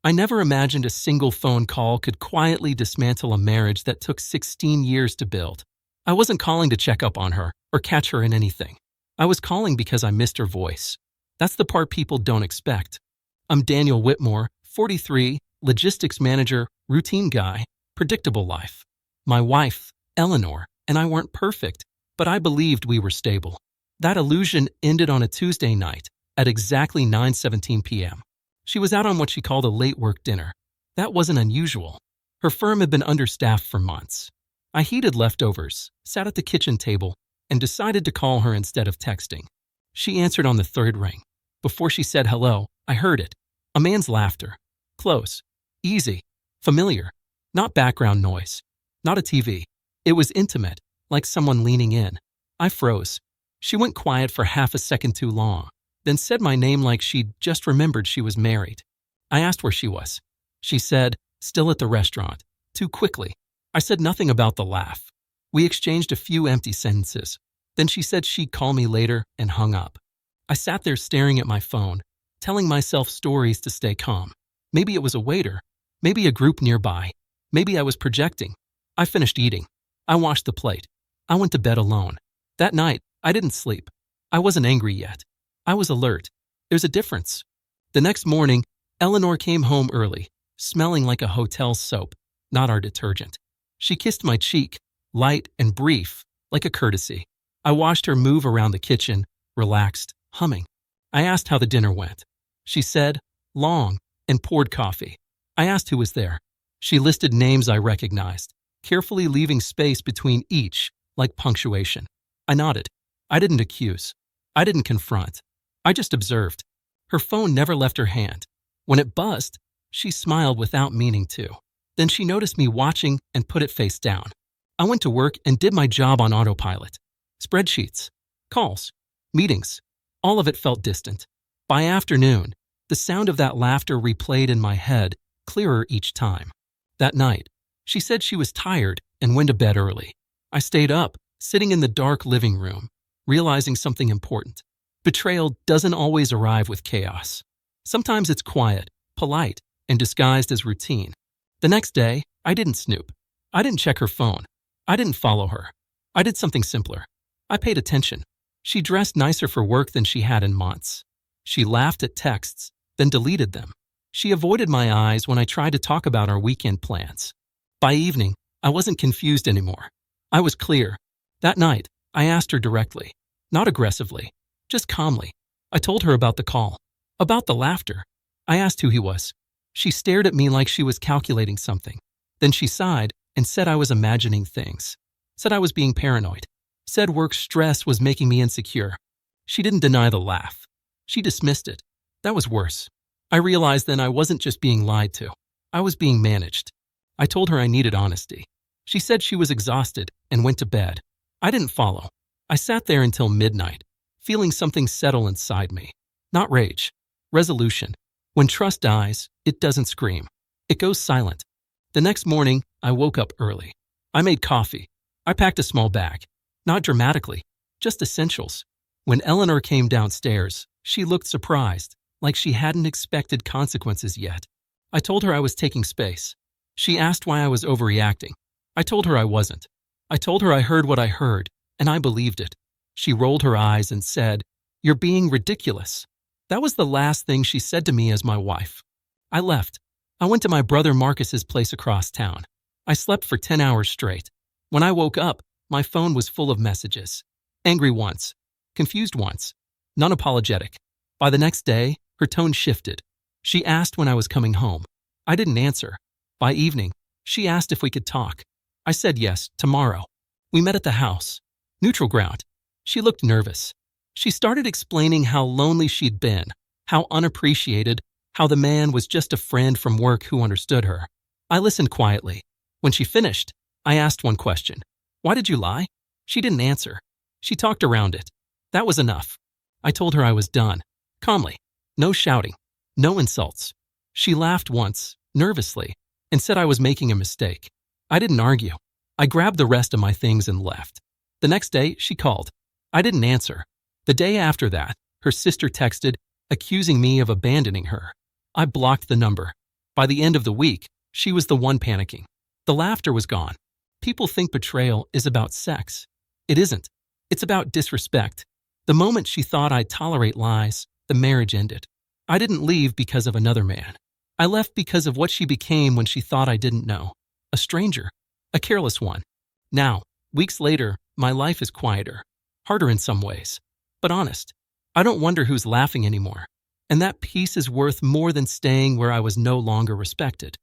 I never imagined a single phone call could quietly dismantle a marriage that took 16 years to build. I wasn't calling to check up on her or catch her in anything. I was calling because I missed her voice. That's the part people don't expect. I'm Daniel Whitmore, 43, logistics manager, routine guy, predictable life. My wife, Eleanor, and I weren't perfect, but I believed we were stable. That illusion ended on a Tuesday night at exactly 9:17 p.m. She was out on what she called a late work dinner. That wasn't unusual. Her firm had been understaffed for months. I heated leftovers, sat at the kitchen table, and decided to call her instead of texting. She answered on the third ring. Before she said hello, I heard it. A man's laughter. Close. Easy. Familiar. Not background noise. Not a TV. It was intimate, like someone leaning in. I froze. She went quiet for half a second too long, then said my name like she'd just remembered she was married. I asked where she was. She said, still at the restaurant. Too quickly. I said nothing about the laugh. We exchanged a few empty sentences. Then she said she'd call me later and hung up. I sat there staring at my phone, telling myself stories to stay calm. Maybe it was a waiter. Maybe a group nearby. Maybe I was projecting. I finished eating. I washed the plate. I went to bed alone. That night, I didn't sleep. I wasn't angry yet. I was alert. There's a difference. The next morning, Eleanor came home early, smelling like a hotel soap, not our detergent. She kissed my cheek, light and brief, like a courtesy. I watched her move around the kitchen, relaxed, humming. I asked how the dinner went. She said, long, and poured coffee. I asked who was there. She listed names I recognized, carefully leaving space between each, like punctuation. I nodded. I didn't accuse. I didn't confront. I just observed. Her phone never left her hand. When it buzzed, she smiled without meaning to. Then she noticed me watching and put it face down. I went to work and did my job on autopilot. Spreadsheets, calls, meetings, all of it felt distant. By afternoon, the sound of that laughter replayed in my head, clearer each time. That night, she said she was tired and went to bed early. I stayed up, sitting in the dark living room, realizing something important. Betrayal doesn't always arrive with chaos. Sometimes it's quiet, polite, and disguised as routine. The next day, I didn't snoop. I didn't check her phone. I didn't follow her. I did something simpler. I paid attention. She dressed nicer for work than she had in months. She laughed at texts, then deleted them. She avoided my eyes when I tried to talk about our weekend plans. By evening, I wasn't confused anymore. I was clear. That night, I asked her directly, not aggressively, just calmly. I told her about the call, about the laughter. I asked who he was. She stared at me like she was calculating something. Then she sighed and said I was imagining things. Said I was being paranoid. Said work stress was making me insecure. She didn't deny the laugh. She dismissed it. That was worse. I realized then I wasn't just being lied to. I was being managed. I told her I needed honesty. She said she was exhausted and went to bed. I didn't follow. I sat there until midnight, feeling something settle inside me. Not rage. Resolution. When trust dies, it doesn't scream. It goes silent. The next morning, I woke up early. I made coffee. I packed a small bag. Not dramatically, just essentials. When Eleanor came downstairs, she looked surprised, like she hadn't expected consequences yet. I told her I was taking space. She asked why I was overreacting. I told her I wasn't. I told her I heard what I heard, and I believed it. She rolled her eyes and said, "You're being ridiculous." That was the last thing she said to me as my wife. I left. I went to my brother Marcus's place across town. I slept for 10 hours straight. When I woke up, my phone was full of messages. Angry once, confused once, none apologetic. By the next day, her tone shifted. She asked when I was coming home. I didn't answer. By evening, she asked if we could talk. I said yes, tomorrow. We met at the house. Neutral ground. She looked nervous. She started explaining how lonely she'd been, how unappreciated, how the man was just a friend from work who understood her. I listened quietly. When she finished, I asked one question. Why did you lie? She didn't answer. She talked around it. That was enough. I told her I was done. Calmly. No shouting. No insults. She laughed once, nervously, and said I was making a mistake. I didn't argue. I grabbed the rest of my things and left. The next day, she called. I didn't answer. The day after that, her sister texted, accusing me of abandoning her. I blocked the number. By the end of the week, she was the one panicking. The laughter was gone. People think betrayal is about sex. It isn't. It's about disrespect. The moment she thought I'd tolerate lies, the marriage ended. I didn't leave because of another man. I left because of what she became when she thought I didn't know. A stranger. A careless one. Now, weeks later, my life is quieter. Harder in some ways. But honest. I don't wonder who's laughing anymore. And that peace is worth more than staying where I was no longer respected.